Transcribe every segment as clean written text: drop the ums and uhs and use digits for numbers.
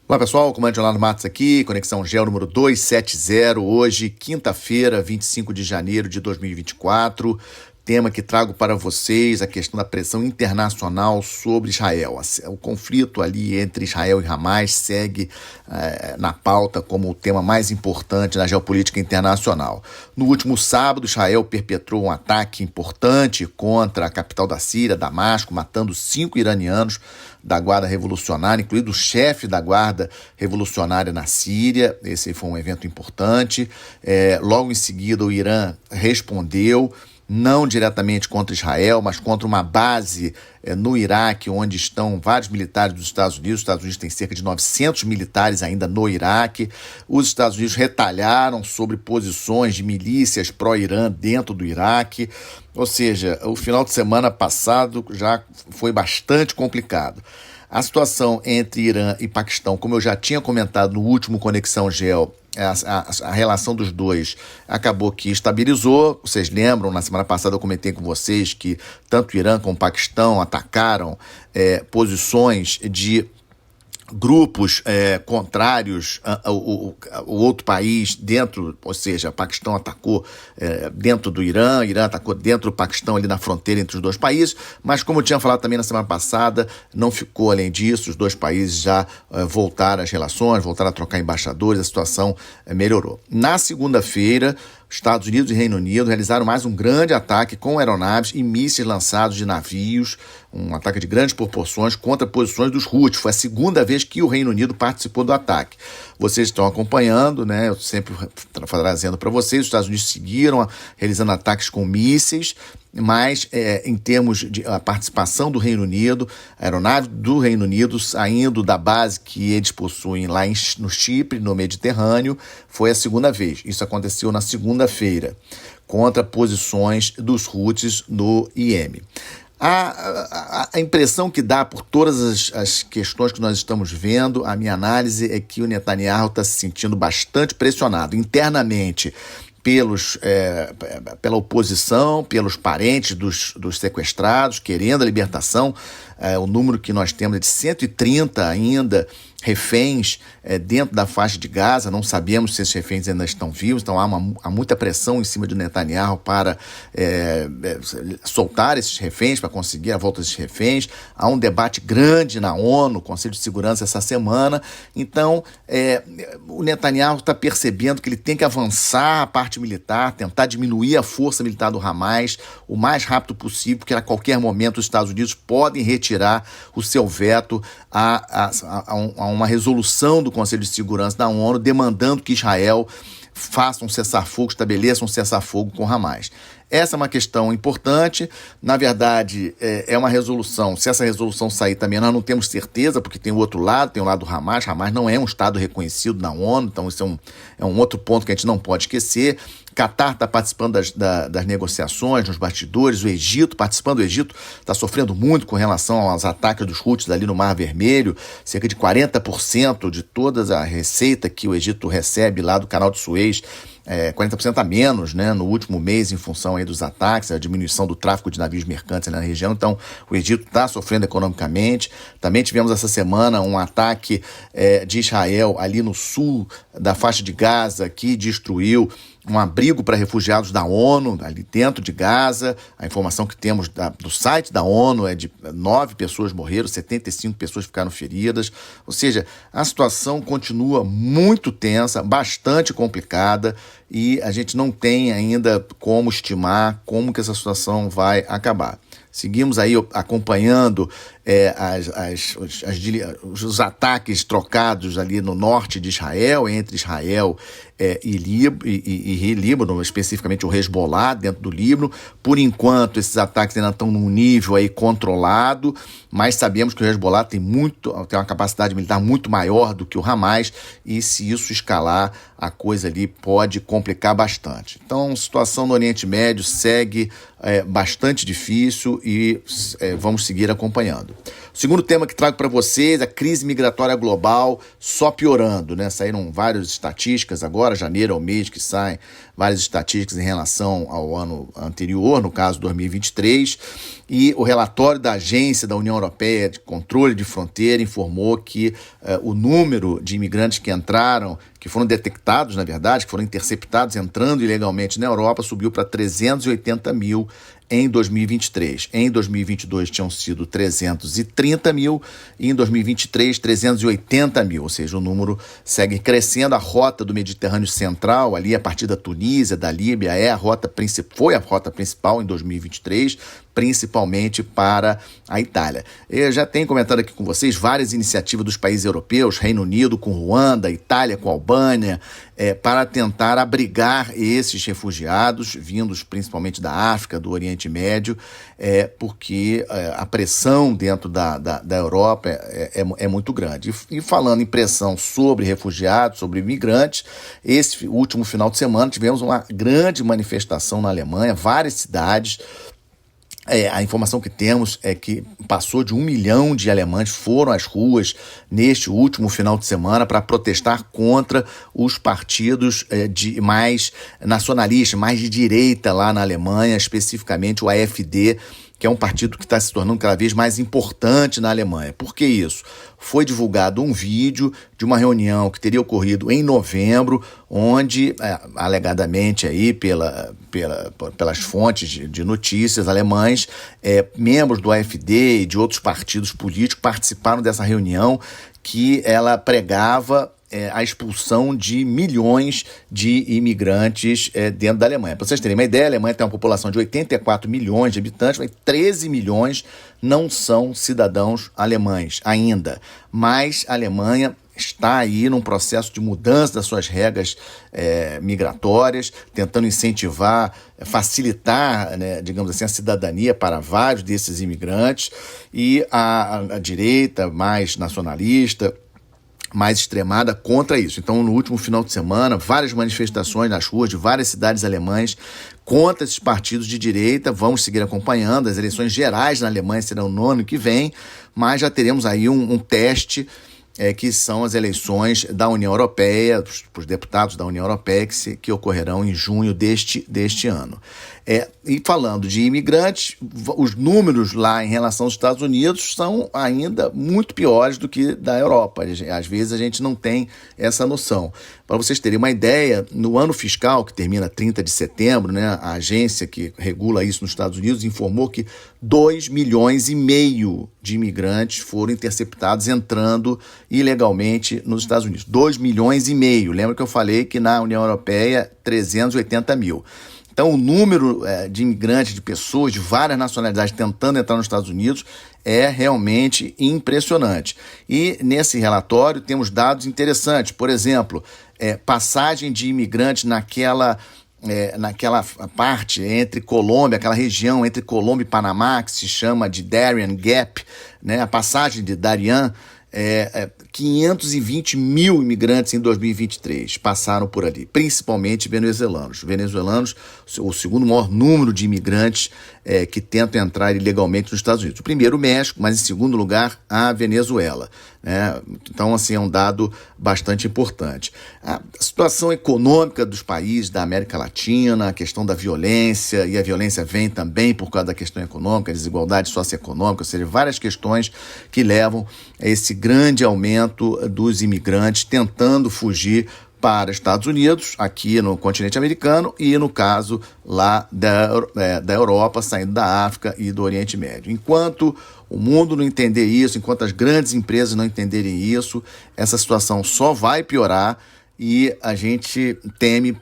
Olá pessoal, comandante Leonardo Matos aqui, Conexão Geo número 270, hoje, quinta-feira, 25 de janeiro de 2024, tema que trago para vocês, a questão da pressão internacional sobre Israel. O conflito ali entre Israel e Hamas segue na pauta como o tema mais importante na geopolítica internacional. No último sábado, Israel perpetrou um ataque importante contra a capital da Síria, Damasco, matando 5 iranianos da Guarda Revolucionária, incluindo o chefe da Guarda Revolucionária na Síria. Esse foi um evento importante. Logo em seguida, o Irã respondeu, não diretamente contra Israel, mas contra uma base no Iraque, onde estão vários militares dos Estados Unidos. Os Estados Unidos têm cerca de 900 militares ainda no Iraque. Os Estados Unidos retalharam sobre posições de milícias pró-Irã dentro do Iraque. Ou seja, o final de semana passado já foi bastante complicado. A situação entre Irã e Paquistão, como eu já tinha comentado no último Conexão Geo, a relação dos dois acabou que estabilizou. Vocês lembram, na semana passada eu comentei com vocês que tanto o Irã como o Paquistão atacaram posições de grupos contrários ao outro país dentro, ou seja, o Paquistão atacou dentro do Irã, o Irã atacou dentro do Paquistão, ali na fronteira entre os dois países, mas como eu tinha falado também na semana passada, não ficou além disso, os dois países já voltaram às relações, voltaram a trocar embaixadores, a situação melhorou. Na segunda-feira, Estados Unidos e Reino Unido realizaram mais um grande ataque com aeronaves e mísseis lançados de navios, um ataque de grandes proporções contra posições dos Houthis. Foi a segunda vez que o Reino Unido participou do ataque. Vocês estão acompanhando, né? Eu sempre trazendo para vocês, os Estados Unidos seguiram realizando ataques com mísseis, mas em termos de a participação do Reino Unido, a aeronave do Reino Unido saindo da base que eles possuem lá no Chipre, no Mediterrâneo, foi a segunda vez. Isso aconteceu na segunda-feira, contra posições dos Houthis no Iêmen. A impressão que dá por todas as questões que nós estamos vendo, a minha análise é que o Netanyahu está se sentindo bastante pressionado internamente pela oposição, pelos parentes dos sequestrados, querendo a libertação. O número que nós temos é de 130 ainda reféns dentro da faixa de Gaza. Não sabemos se esses reféns ainda estão vivos, então há muita pressão em cima de Netanyahu para soltar esses reféns, para conseguir a volta desses reféns. Há um debate grande na ONU, Conselho de Segurança, essa semana. Então, o Netanyahu está percebendo que ele tem que avançar a parte militar, tentar diminuir a força militar do Hamas o mais rápido possível, porque a qualquer momento os Estados Unidos podem retirar o seu veto a uma resolução do Conselho de Segurança da ONU demandando que Israel faça um cessar-fogo, estabeleça um cessar-fogo com Hamas. Essa é uma questão importante. Na verdade, é uma resolução. Se essa resolução sair também, nós não temos certeza, porque tem o outro lado, tem o lado do Hamas. Hamas não é um Estado reconhecido na ONU, então isso é um outro ponto que a gente não pode esquecer. Catar está participando das negociações, nos bastidores, o Egito participando. O Egito está sofrendo muito com relação aos ataques dos Houthis ali no Mar Vermelho. Cerca de 40% de toda a receita que o Egito recebe lá do Canal de Suez, 40% a menos, né, no último mês, em função aí dos ataques, a diminuição do tráfico de navios mercantes na região. Então, o Egito está sofrendo economicamente. Também tivemos essa semana um ataque de Israel ali no sul da faixa de Gaza, que destruiu um abrigo para refugiados da ONU, ali dentro de Gaza. A informação que temos do site da ONU é de 9 pessoas morreram, 75 pessoas ficaram feridas. Ou seja, a situação continua muito tensa, bastante complicada, e a gente não tem ainda como estimar como que essa situação vai acabar. Seguimos aí acompanhando os ataques trocados ali no norte de Israel, entre Israel e Líbano, especificamente o Hezbollah dentro do Líbano. Por enquanto, esses ataques ainda estão num nível aí controlado, mas sabemos que o Hezbollah tem uma capacidade militar muito maior do que o Hamas, e se isso escalar, a coisa ali pode complicar bastante. Então, a situação no Oriente Médio segue bastante difícil e vamos seguir acompanhando. O segundo tema que trago para vocês, a crise migratória global só piorando, né? Saíram várias estatísticas agora, janeiro é o mês que saem várias estatísticas em relação ao ano anterior, no caso 2023, e o relatório da Agência da União Europeia de Controle de Fronteira informou que o número de imigrantes que entraram, que foram detectados, na verdade, que foram interceptados entrando ilegalmente na Europa, subiu para 380 mil em 2023. Em 2022 tinham sido 330 mil e em 2023 380 mil, ou seja, o número segue crescendo. A rota do Mediterrâneo Central, ali a partir da Tunísia, da Líbia, foi a rota principal em 2023, principalmente para a Itália. Eu já tenho comentado aqui com vocês várias iniciativas dos países europeus, Reino Unido com Ruanda, Itália com Albânia, para tentar abrigar esses refugiados, vindos principalmente da África, do Oriente Médio, porque a pressão dentro da Europa é muito grande. E falando em pressão sobre refugiados, sobre imigrantes, esse último final de semana tivemos uma grande manifestação na Alemanha, várias cidades. A informação que temos é que passou de 1 milhão de alemães foram às ruas neste último final de semana para protestar contra os partidos mais nacionalistas, mais de direita lá na Alemanha, especificamente o AfD, que é um partido que está se tornando cada vez mais importante na Alemanha. Por que isso? Foi divulgado um vídeo de uma reunião que teria ocorrido em novembro, onde, alegadamente, aí, pelas fontes de notícias alemães, membros do AfD e de outros partidos políticos participaram dessa reunião que ela pregava a expulsão de milhões de imigrantes dentro da Alemanha. Para vocês terem uma ideia, a Alemanha tem uma população de 84 milhões de habitantes, mas 13 milhões não são cidadãos alemães ainda. Mas a Alemanha está aí num processo de mudança das suas regras migratórias, tentando incentivar, facilitar, né, digamos assim, a cidadania para vários desses imigrantes, e a direita mais nacionalista, mais extremada contra isso. Então, no último final de semana, várias manifestações nas ruas de várias cidades alemãs contra esses partidos de direita. Vamos seguir acompanhando. As eleições gerais na Alemanha serão no ano que vem, mas já teremos aí um teste, que são as eleições da União Europeia, para os deputados da União Europeia, que ocorrerão em junho deste ano. E falando de imigrantes, os números lá em relação aos Estados Unidos são ainda muito piores do que da Europa. Às vezes a gente não tem essa noção. Para vocês terem uma ideia, no ano fiscal, que termina 30 de setembro, né, a agência que regula isso nos Estados Unidos informou que 2,5 milhões de imigrantes foram interceptados entrando ilegalmente nos Estados Unidos. 2,5 milhões. Lembra que eu falei que na União Europeia 380 mil. Então, o número de imigrantes, de pessoas de várias nacionalidades tentando entrar nos Estados Unidos é realmente impressionante. E nesse relatório temos dados interessantes. Por exemplo, passagem de imigrantes naquela parte entre Colômbia, aquela região entre Colômbia e Panamá, que se chama de Darien Gap, né? A passagem de Darien, 520 mil imigrantes em 2023 passaram por ali, principalmente venezuelanos. Venezuelanos, o segundo maior número de imigrantes que tentam entrar ilegalmente nos Estados Unidos. O primeiro, o México, mas em segundo lugar, a Venezuela. Então, assim, é um dado bastante importante. A situação econômica dos países da América Latina, a questão da violência, e a violência vem também por causa da questão econômica, a desigualdade socioeconômica, ou seja, várias questões que levam a esse grande aumento dos imigrantes tentando fugir para Estados Unidos, aqui no continente americano, e no caso lá da Europa, saindo da África e do Oriente Médio. Enquanto o mundo não entender isso, enquanto as grandes empresas não entenderem isso, essa situação só vai piorar e a gente teme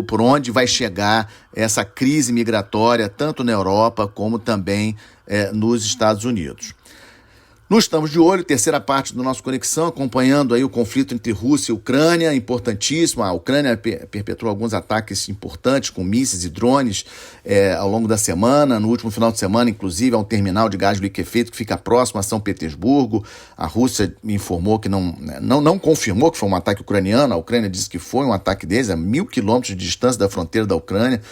por onde vai chegar essa crise migratória, tanto na Europa como também nos Estados Unidos. Nós estamos de olho, terceira parte do nosso Conexão, acompanhando aí o conflito entre Rússia e Ucrânia, importantíssimo. A Ucrânia perpetrou alguns ataques importantes com mísseis e drones ao longo da semana. No último final de semana, inclusive, há um terminal de gás liquefeito que fica próximo a São Petersburgo. A Rússia informou que não confirmou que foi um ataque ucraniano. A Ucrânia disse que foi um ataque deles a 1.000 quilômetros de distância da fronteira da Ucrânia.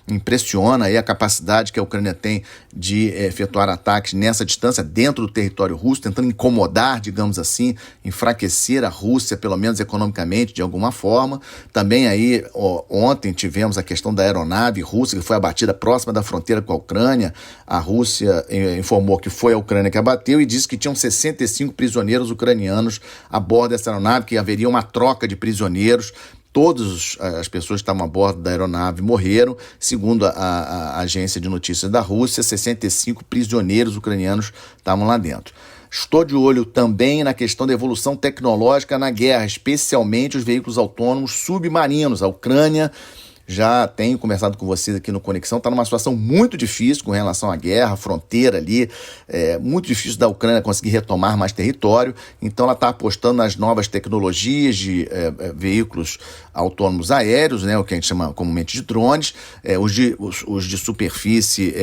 Impressiona aí a capacidade que a Ucrânia tem de efetuar ataques nessa distância dentro do território russo, tentando incomodar, digamos assim, enfraquecer a Rússia, pelo menos economicamente, de alguma forma. Também aí, ontem tivemos a questão da aeronave russa que foi abatida próxima da fronteira com a Ucrânia. A Rússia informou que foi a Ucrânia que abateu e disse que tinham 65 prisioneiros ucranianos a bordo dessa aeronave, que haveria uma troca de prisioneiros. Todas as pessoas que estavam a bordo da aeronave morreram. Segundo a agência de notícias da Rússia, 65 prisioneiros ucranianos estavam lá dentro. Estou de olho também na questão da evolução tecnológica na guerra, especialmente os veículos autônomos submarinos. A Ucrânia, já tenho conversado com vocês aqui no Conexão, está numa situação muito difícil com relação à guerra, fronteira ali, muito difícil da Ucrânia conseguir retomar mais território, então ela está apostando nas novas tecnologias de veículos autônomos aéreos, né, o que a gente chama comumente de drones, os de superfície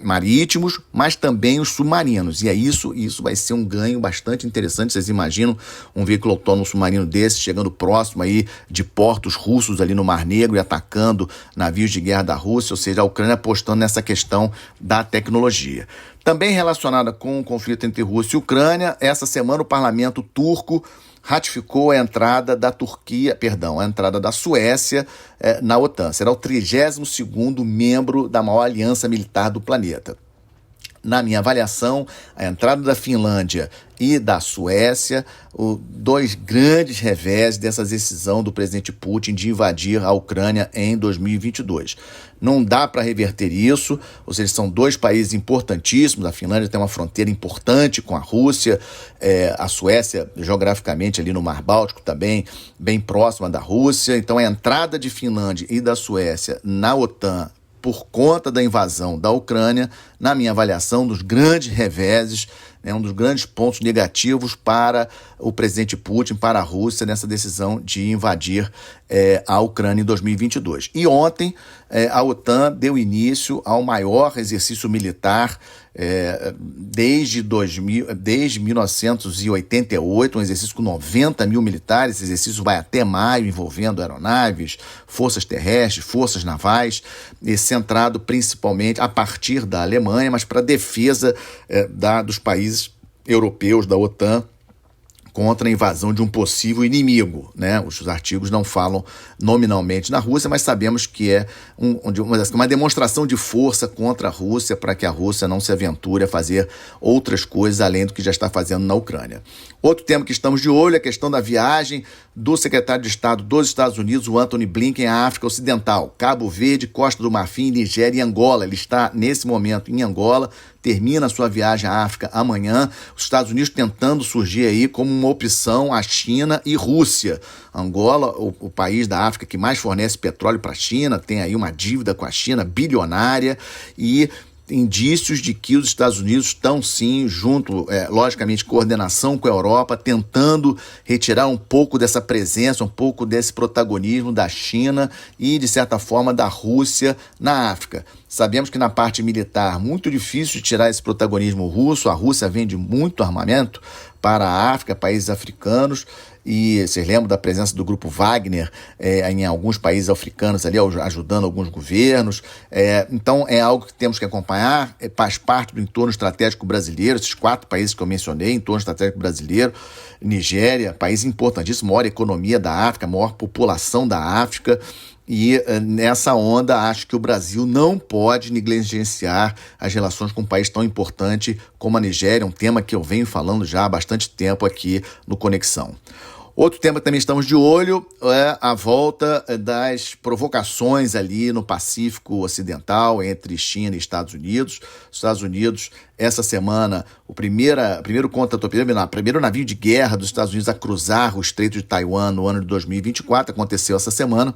marítimos, mas também os submarinos, e isso vai ser um ganho bastante interessante. Vocês imaginam um veículo autônomo submarino desse chegando próximo aí de portos russos ali no Mar Negro e atacando navios de guerra da Rússia, ou seja, a Ucrânia apostando nessa questão da tecnologia. Também relacionada com o conflito entre Rússia e Ucrânia, essa semana o parlamento turco ratificou a entrada da Suécia na OTAN. Será o 32º membro da maior aliança militar do planeta. Na minha avaliação, a entrada da Finlândia e da Suécia, dois grandes revés dessa decisão do presidente Putin de invadir a Ucrânia em 2022. Não dá para reverter isso, ou seja, são dois países importantíssimos. A Finlândia tem uma fronteira importante com a Rússia, a Suécia, geograficamente, ali no Mar Báltico também, bem próxima da Rússia. Então, a entrada de Finlândia e da Suécia na OTAN por conta da invasão da Ucrânia, na minha avaliação, um dos grandes reveses, um dos grandes pontos negativos para o presidente Putin, para a Rússia, nessa decisão de invadir a Ucrânia em 2022. E ontem, a OTAN deu início ao maior exercício militar desde 1988, um exercício com 90 mil militares. Esse exercício vai até maio, envolvendo aeronaves, forças terrestres, forças navais, centrado principalmente a partir da Alemanha, mas para a defesa dos países europeus da OTAN contra a invasão de um possível inimigo, né? Os artigos não falam nominalmente na Rússia, mas sabemos que é uma demonstração de força contra a Rússia, para que a Rússia não se aventure a fazer outras coisas além do que já está fazendo na Ucrânia. Outro tema que estamos de olho é a questão da viagem do secretário de Estado dos Estados Unidos, o Antony Blinken, à África Ocidental, Cabo Verde, Costa do Marfim, Nigéria e Angola. Ele está, nesse momento, em Angola, termina a sua viagem à África amanhã. Os Estados Unidos tentando surgir aí como uma opção à China e Rússia. Angola, o país da África que mais fornece petróleo para a China, tem aí uma dívida com a China bilionária e indícios de que os Estados Unidos estão sim, junto, logicamente, coordenação com a Europa, tentando retirar um pouco dessa presença, um pouco desse protagonismo da China e, de certa forma, da Rússia na África. Sabemos que na parte militar, muito difícil de tirar esse protagonismo russo. A Rússia vende muito armamento para a África, países africanos, e vocês lembram da presença do grupo Wagner em alguns países africanos ali, ajudando alguns governos. Então é algo que temos que acompanhar, faz parte do entorno estratégico brasileiro, esses 4 países que eu mencionei, entorno estratégico brasileiro. Nigéria, país importantíssimo, maior economia da África, maior população da África. E nessa onda, acho que o Brasil não pode negligenciar as relações com um país tão importante como a Nigéria, um tema que eu venho falando já há bastante tempo aqui no Conexão. Outro tema que também estamos de olho é a volta das provocações ali no Pacífico Ocidental entre China e Estados Unidos. Os Estados Unidos, essa semana, o primeiro navio de guerra dos Estados Unidos a cruzar o Estreito de Taiwan no ano de 2024, aconteceu essa semana.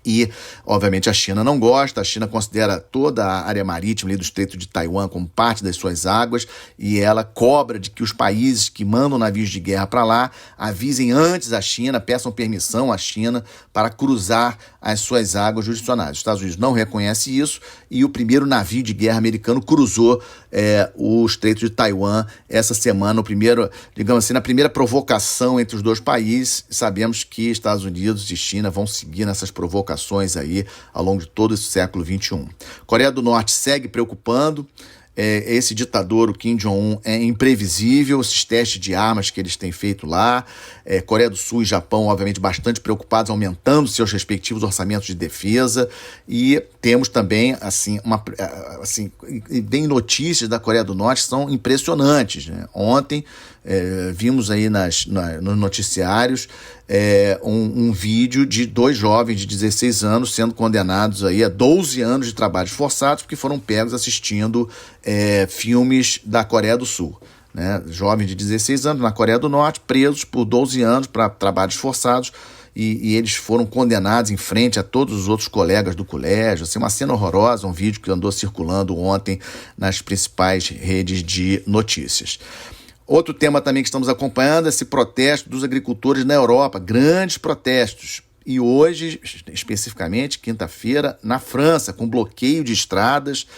E, obviamente, a China não gosta. A China considera toda a área marítima ali do Estreito de Taiwan como parte das suas águas e ela cobra de que os países que mandam navios de guerra para lá avisem antes a China, peçam permissão à China para cruzar as suas águas jurisdicionais. Os Estados Unidos não reconhece isso e o primeiro navio de guerra americano cruzou o Estreito de Taiwan essa semana, na primeira provocação entre os dois países. Sabemos que Estados Unidos e China vão seguir nessas provocações provocações aí ao longo de todo esse século XXI. Coreia do Norte segue preocupando. Esse ditador, o Kim Jong-un, é imprevisível, esses testes de armas que eles têm feito lá. Coreia do Sul e Japão, obviamente, bastante preocupados, aumentando seus respectivos orçamentos de defesa. E temos também, bem notícias da Coreia do Norte são impressionantes, né? Ontem, vimos aí nos noticiários um vídeo de 2 jovens de 16 anos sendo condenados aí a 12 anos de trabalhos forçados porque foram pegos assistindo filmes da Coreia do Sul, né? Jovens de 16 anos na Coreia do Norte, presos por 12 anos para trabalhos forçados, e eles foram condenados em frente a todos os outros colegas do colégio. Assim, uma cena horrorosa, um vídeo que andou circulando ontem nas principais redes de notícias. Outro tema também que estamos acompanhando é esse protesto dos agricultores na Europa, grandes protestos. E hoje, especificamente, quinta-feira, na França, com bloqueio de estradas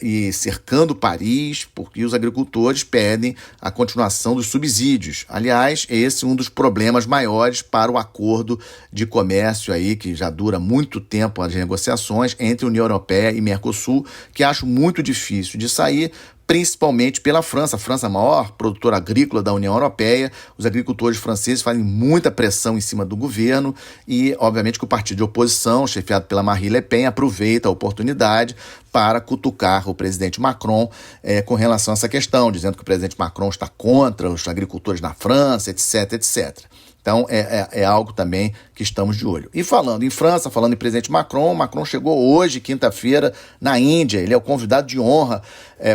e cercando Paris, porque os agricultores pedem a continuação dos subsídios. Aliás, esse é um dos problemas maiores para o acordo de comércio aí, que já dura muito tempo as negociações entre União Europeia e Mercosul, que acho muito difícil de sair, principalmente pela França. A França é a maior produtora agrícola da União Europeia. Os agricultores franceses fazem muita pressão em cima do governo e, obviamente, que o partido de oposição, chefiado pela Marine Le Pen, aproveita a oportunidade para cutucar o presidente Macron com relação a essa questão, dizendo que o presidente Macron está contra os agricultores na França, etc, etc. Então, é algo também que estamos de olho. E falando em França, falando em presidente Macron, Macron chegou hoje, quinta-feira, na Índia. Ele é o convidado de honra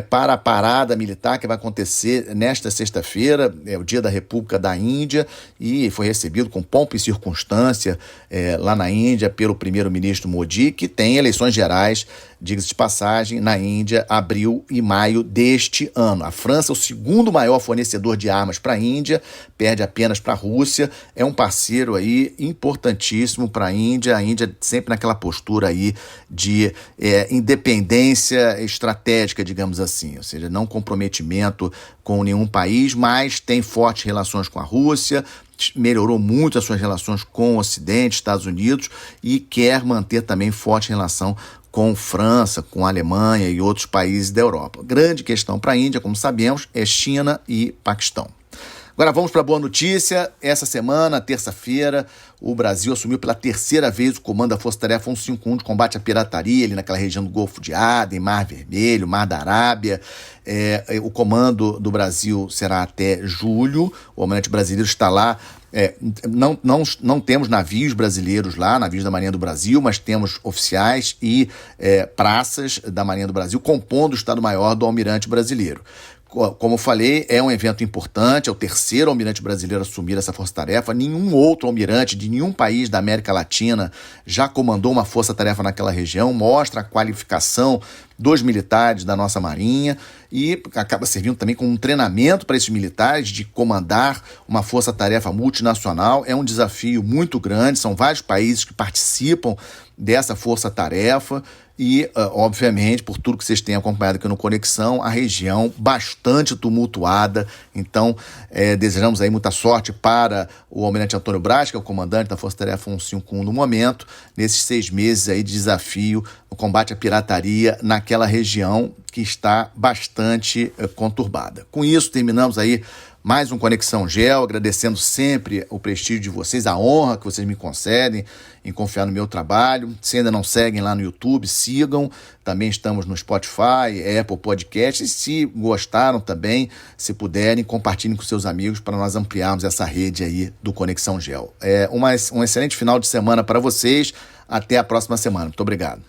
para a parada militar que vai acontecer nesta sexta-feira, o Dia da República da Índia, e foi recebido com pompa e circunstância lá na Índia pelo primeiro-ministro Modi, que tem eleições gerais, diga-se de passagem, na Índia, abril e maio deste ano. A França é o segundo maior fornecedor de armas para a Índia, perde apenas para a Rússia. É um parceiro aí importantíssimo para a Índia sempre naquela postura aí de independência estratégica, digamos assim, ou seja, não comprometimento com nenhum país, mas tem fortes relações com a Rússia, melhorou muito as suas relações com o Ocidente, Estados Unidos, e quer manter também forte relação com França, com a Alemanha e outros países da Europa. Grande questão para a Índia, como sabemos, é China e Paquistão. Agora vamos para a boa notícia. Essa semana, terça-feira, o Brasil assumiu pela terceira vez o comando da Força Tarefa 151 de combate à pirataria, ali naquela região do Golfo de Aden, Mar Vermelho, Mar da Arábia. O comando do Brasil será até julho. O Almirante Brasileiro está lá. Não temos navios brasileiros lá, navios da Marinha do Brasil, mas temos oficiais e praças da Marinha do Brasil compondo o Estado-Maior do Almirante Brasileiro. Como eu falei, é um evento importante, é o terceiro almirante brasileiro a assumir essa força-tarefa. Nenhum outro almirante de nenhum país da América Latina já comandou uma força-tarefa naquela região, mostra a qualificação dos militares da nossa Marinha e acaba servindo também como um treinamento para esses militares de comandar uma força-tarefa multinacional. É um desafio muito grande, são vários países que participam dessa força-tarefa e, obviamente, por tudo que vocês têm acompanhado aqui no Conexão, a região bastante tumultuada. Então, desejamos aí muita sorte para o almirante Antônio Braz, que é o comandante da Força-Tarefa 151 no momento, nesses 6 meses aí de desafio no combate à pirataria naquela região que está bastante conturbada. Com isso, terminamos aí mais um Conexão Geo, agradecendo sempre o prestígio de vocês, a honra que vocês me concedem em confiar no meu trabalho. Se ainda não seguem lá no YouTube, sigam. Também estamos no Spotify, Apple Podcasts. E se gostaram também, se puderem, compartilhem com seus amigos para nós ampliarmos essa rede aí do Conexão Geo. Um excelente final de semana para vocês. Até a próxima semana. Muito obrigado.